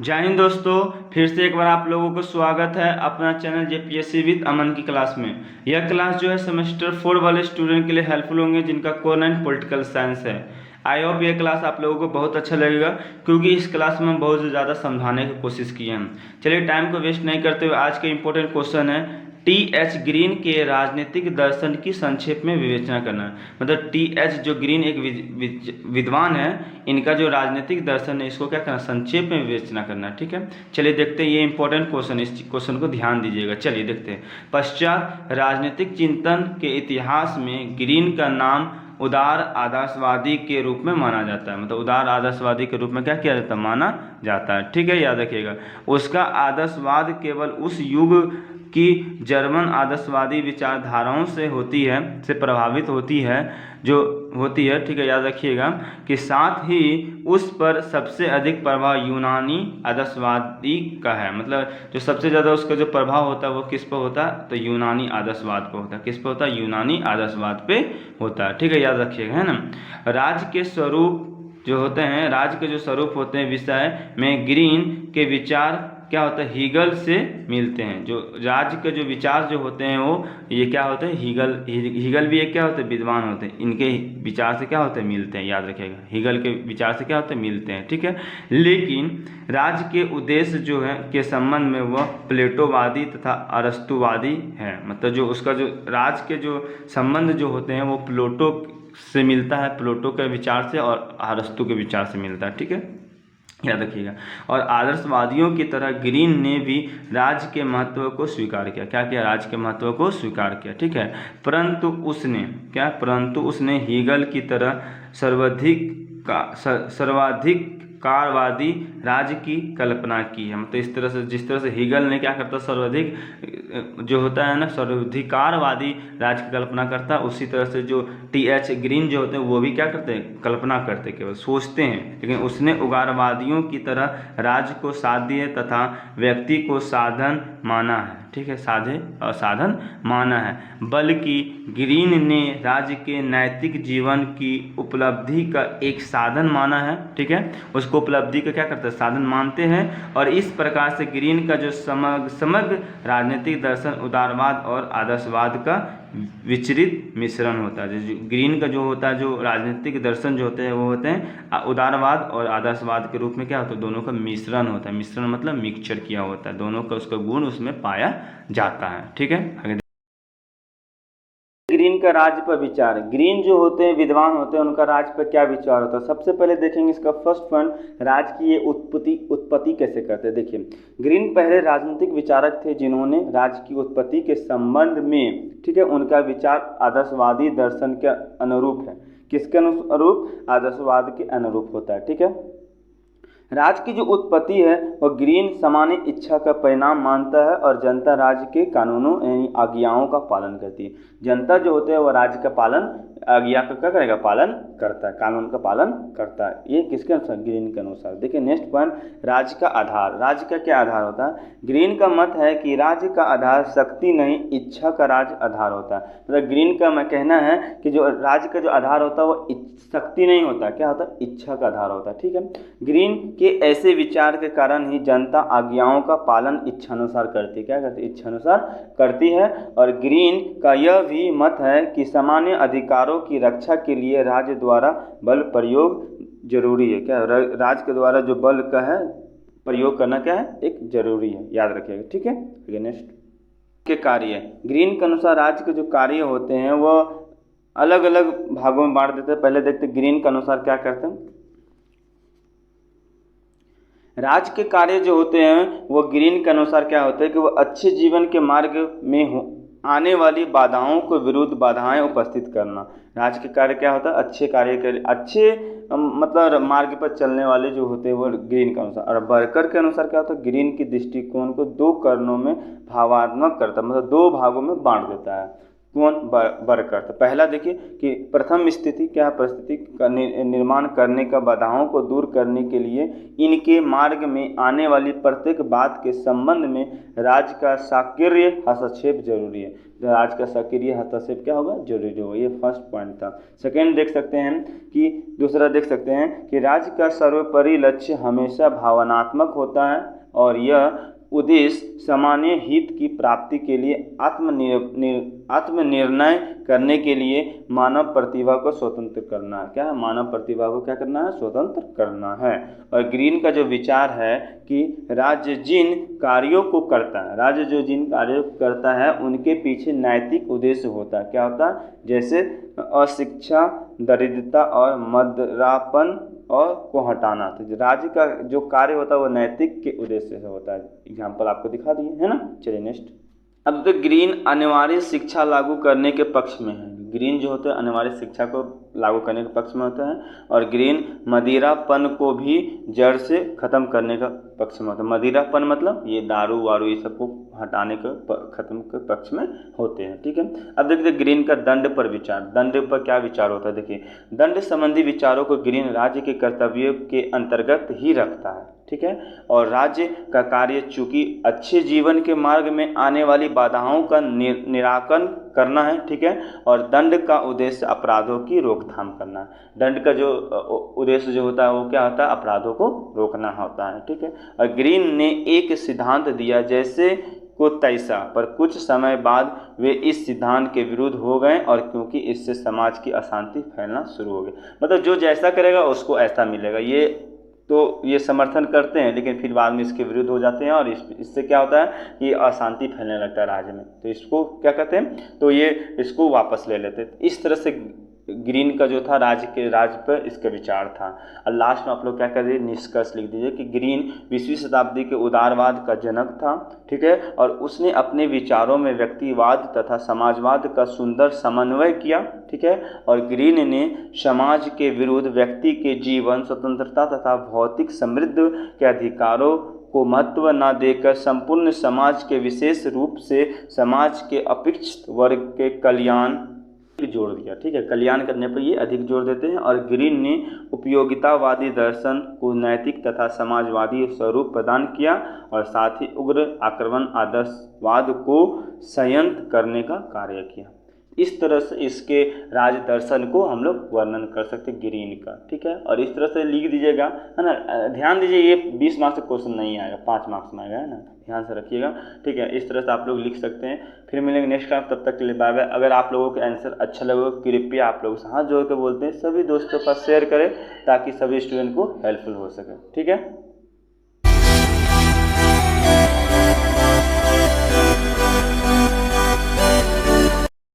जय हिंद दोस्तों। फिर से एक बार आप लोगों को स्वागत है अपना चैनल जेपीएससी विद अमन की क्लास में। यह क्लास जो है सेमेस्टर 4 वाले स्टूडेंट के लिए हेल्पफुल होंगे जिनका कोर 9 पॉलिटिकल साइंस है। आई होप ये क्लास आप लोगों को बहुत अच्छा लगेगा क्योंकि इस क्लास में हम बहुत ज़्यादा समझाने की कोशिश किए हैं। चलिए टाइम को वेस्ट नहीं करते हुए आज का इंपॉर्टेंट क्वेश्चन है टी.एच. ग्रीन के राजनीतिक दर्शन की संक्षेप में विवेचना करना। मतलब टी.एच. जो ग्रीन एक विद्वान है, इनका जो राजनीतिक दर्शन है इसको क्या करना, संक्षेप में विवेचना करना। ठीक है, चलिए देखते हैं। ये इंपॉर्टेंट क्वेश्चन, इस क्वेश्चन को ध्यान दीजिएगा। चलिए देखते हैं। पश्चात राजनीतिक चिंतन के इतिहास में ग्रीन का नाम उदार आदर्शवादी के रूप में माना जाता है। मतलब उदार आदर्शवादी के रूप में क्या किया जाता है, माना जाता है। ठीक है, याद रखिएगा। उसका आदर्शवाद केवल उस युग की जर्मन आदर्शवादी विचारधाराओं से प्रभावित होती है। ठीक है, याद रखिएगा कि साथ ही उस पर सबसे अधिक प्रभाव यूनानी आदर्शवादी का है। मतलब जो सबसे ज़्यादा उसका जो प्रभाव होता है वो किस पर होता है, तो यूनानी आदर्शवाद पर होता है। किस पर होता है, यूनानी आदर्शवाद पे होता है। ठीक है, याद रखिएगा, है ना। राज्य के स्वरूप जो होते हैं, राज्य के जो स्वरूप होते हैं विषय में ग्रीन के विचार क्या होता है, हीगल से मिलते हैं। जो राज्य के जो विचार जो होते हैं वो ये क्या होते हैं, हीगल भी एक क्या होते हैं, विद्वान होते हैं। इनके विचार से क्या होते हैं, मिलते हैं। याद रखिएगा, हीगल के विचार से क्या होते हैं, मिलते हैं। ठीक है, लेकिन राज्य के उद्देश्य जो है के संबंध में वह प्लेटोवादी तथा अरस्तुवादी है। मतलब जो उसका जो राज्य के जो संबंध जो होते हैं वो प्लेटो से मिलता है, प्लेटो के विचार से और अरस्तु के विचार से मिलता है। ठीक है, याद रखिएगा। और आदर्शवादियों की तरह ग्रीन ने भी राज्य के महत्व को स्वीकार किया। क्या किया, राज्य के महत्व को स्वीकार किया। ठीक है, परंतु उसने हीगल की तरह सर्वाधिकारवादी राज्य की कल्पना की है। मतलब इस तरह से, जिस तरह से हीगल ने क्या करता, सर्वाधिक जो होता है ना, सर्वाधिकारवादी राज्य की कल्पना करता है, उसी तरह से जो टी.एच. ग्रीन जो होते हैं वो भी क्या करते हैं, कल्पना करते, केवल सोचते हैं। लेकिन उसने उदारवादियों की तरह राज्य को साध्य तथा व्यक्ति को साधन माना है। ठीक है, साधन माना है। बल्कि ग्रीन ने राज्य के नैतिक जीवन की उपलब्धि का एक साधन माना है। ठीक है, उसको उपलब्धि का क्या करते हैं, साधन मानते हैं। और इस प्रकार से ग्रीन का जो समग्र राजनीतिक दर्शन उदारवाद और आदर्शवाद का विचरित मिश्रण होता है। जो ग्रीन का जो होता है, जो राजनीतिक दर्शन जो होते हैं वो होते हैं उदारवाद और आदर्शवाद के रूप में क्या होता है, दोनों का मिश्रण होता है। मिश्रण मतलब मिक्सचर किया होता है, दोनों का उसका गुण उसमें पाया जाता है। ठीक है, आगे ग्रीन का राज्य पर विचार। ग्रीन जो होते हैं, विद्वान होते हैं, उनका राज्य पर क्या विचार होता है। सबसे पहले देखेंगे इसका फर्स्ट पॉइंट, राज्य की ये उत्पत्ति कैसे करते हैं। देखिए, ग्रीन पहले राजनीतिक विचारक थे जिन्होंने राज्य की उत्पत्ति के संबंध में, ठीक है, उनका विचार आदर्शवादी दर्शन के अनुरूप है। किसके अनुरूप, आदर्शवाद के अनुरूप होता है। ठीक है, राज्य की जो उत्पत्ति है वह ग्रीन सामान्य इच्छा का परिणाम मानता है और जनता राज्य के कानूनों यानी आज्ञाओं का पालन करती है। जनता जो होते हैं वह राज्य का पालन, आज्ञा का क्या करेगा, पालन करता है, कानून का पालन करता है। ये किसके अनुसार, ग्रीन के अनुसार। देखिए नेक्स्ट पॉइंट, राज्य का आधार। राज्य का क्या आधार होता है। ग्रीन का मत है कि राज्य का आधार शक्ति नहीं, इच्छा का राज्य आधार होता है। मतलब ग्रीन का मैं कहना है कि जो राज्य का जो आधार होता है वो शक्ति नहीं होता, क्या होता है, इच्छा का आधार होता है। ठीक है, ग्रीन के ऐसे विचार के कारण ही जनता आज्ञाओं का पालन इच्छानुसार करती है। क्या करती है, इच्छानुसार करती है। और ग्रीन का यह भी मत है कि सामान्य अधिकारों की रक्षा के लिए राज्य द्वारा बल प्रयोग जरूरी है। क्या, राज्य के द्वारा जो बल का है प्रयोग करना क्या है, एक जरूरी है। याद रखिएगा। ठीक है, आगे नेक्स्ट के कार्य। ग्रीन के अनुसार राज्य के जो कार्य होते हैं वो अलग अलग भागों में बांट देते हैं। पहले देखते हैं ग्रीन के अनुसार क्या करते हैं। राज्य के कार्य जो होते हैं वो ग्रीन के अनुसार क्या होते हैं कि वो अच्छे जीवन के मार्ग में आने वाली बाधाओं को विरुद्ध बाधाएं उपस्थित करना। राज्य के कार्य क्या होता है, अच्छे कार्य के लिए, अच्छे मतलब मार्ग पर चलने वाले जो होते हैं वो ग्रीन के अनुसार। और बर्कर के अनुसार क्या होता है, ग्रीन की दृष्टिकोण को दो करणों में भावात्मक करता है, मतलब दो भागों में बांट देता है। कौन? वर्कर। तो पहला देखिए कि प्रथम स्थिति क्या है, परिस्थिति का निर्माण करने का बाधाओं को दूर करने के लिए इनके मार्ग में आने वाली प्रत्येक बात के संबंध में राज्य का सक्रिय हस्तक्षेप जरूरी है। राज्य का सक्रिय हस्तक्षेप क्या होगा? जरूरी होगा। ये फर्स्ट पॉइंट था। सेकेंड देख सकते हैं कि दूसरा देख सकते हैं कि राज्य का सर्वोपरि लक्ष्य हमेशा भावनात्मक होता है और यह उद्देश्य सामान्य हित की प्राप्ति के लिए आत्मनिर्णय करने के लिए मानव प्रतिभा को स्वतंत्र करना है। क्या है? मानव प्रतिभा को क्या करना है? स्वतंत्र करना है। और ग्रीन का जो विचार है कि राज्य जिन कार्यों को करता है, राज्य जो जिन कार्यों को करता है उनके पीछे नैतिक उद्देश्य होता है। क्या होता है? जैसे अशिक्षा, दरिद्रता और मदरापन और को हटाना। तो राज्य का जो कार्य होता है वो नैतिक के उद्देश्य से होता है। एग्जाम्पल आपको दिखा दिए है ना। चलिए नेक्स्ट। अब तो ग्रीन अनिवार्य शिक्षा लागू करने के पक्ष में है। ग्रीन जो होता है अनिवार्य शिक्षा को लागू करने के पक्ष में होता है और ग्रीन मदिरापन को भी जड़ से खत्म करने का पक्ष में होता है। मदिरापन मतलब ये दारू वारू ये सबको हटाने के खत्म के पक्ष में होते हैं। ठीक है। अब देखिए ग्रीन का दंड पर विचार। दंड पर क्या विचार होता है? देखिए दंड संबंधी विचारों को ग्रीन राज्य के कर्तव्यों के अंतर्गत ही रखता है। ठीक है। और राज्य का कार्य चूंकि अच्छे जीवन के मार्ग में आने वाली बाधाओं का निराकरण करना है। ठीक है। और दंड का उद्देश्य अपराधों की रोकथाम करना है। दंड का जो उद्देश्य जो होता है वो क्या होता है? अपराधों को रोकना होता है। ठीक है। और ग्रीन ने एक सिद्धांत दिया जैसे को तैसा, पर कुछ समय बाद वे इस सिद्धांत के विरुद्ध हो गए और क्योंकि इससे समाज की अशांति फैलना शुरू हो गई। मतलब जो जैसा करेगा उसको ऐसा मिलेगा। ये समर्थन करते हैं लेकिन फिर बाद में इसके विरुद्ध हो जाते हैं और इससे क्या होता है कि अशांति फैलने लगता है राज्य में। तो इसको क्या कहते हैं? तो ये इसको वापस ले लेते हैं। इस तरह से ग्रीन का जो था राज्य पर इसका विचार था। और लास्ट में आप लोग क्या कर दीजिए? निष्कर्ष लिख दीजिए कि ग्रीन 20वीं शताब्दी के उदारवाद का जनक था। ठीक है। और उसने अपने विचारों में व्यक्तिवाद तथा समाजवाद का सुंदर समन्वय किया। ठीक है। और ग्रीन ने समाज के विरुद्ध व्यक्ति के जीवन, स्वतंत्रता तथा भौतिक समृद्धि के अधिकारों को महत्व न देकर संपूर्ण समाज के, विशेष रूप से समाज के अपेक्षित वर्ग के कल्याण जोड़ दिया। ठीक है। कल्याण करने पर ये अधिक जोर देते हैं। और ग्रीन ने उपयोगितावादी दर्शन को नैतिक तथा समाजवादी स्वरूप प्रदान किया और साथ ही उग्र आक्रमण आदर्शवाद को संयंत्र करने का कार्य किया। इस तरह से इसके राज दर्शन को हम लोग वर्णन कर सकते ग्रीन का। ठीक है। और इस तरह से लिख दीजिएगा, है ना। ध्यान दीजिए ये 20 मार्क्स का क्वेश्चन नहीं आएगा, 5 मार्क्स में आएगा, है ना। ध्यान से रखिएगा। ठीक है। इस तरह से आप लोग लिख सकते हैं। फिर मिलेंगे नेक्स्ट टाइम। तब तक के लिए बाय बाय। अगर आप लोगों के आंसर अच्छा लगे कृपया आप लोग हाथ जोड़ के बोलते हैं सभी दोस्तों के पास शेयर करें ताकि सभी स्टूडेंट को हेल्पफुल हो सके। ठीक है।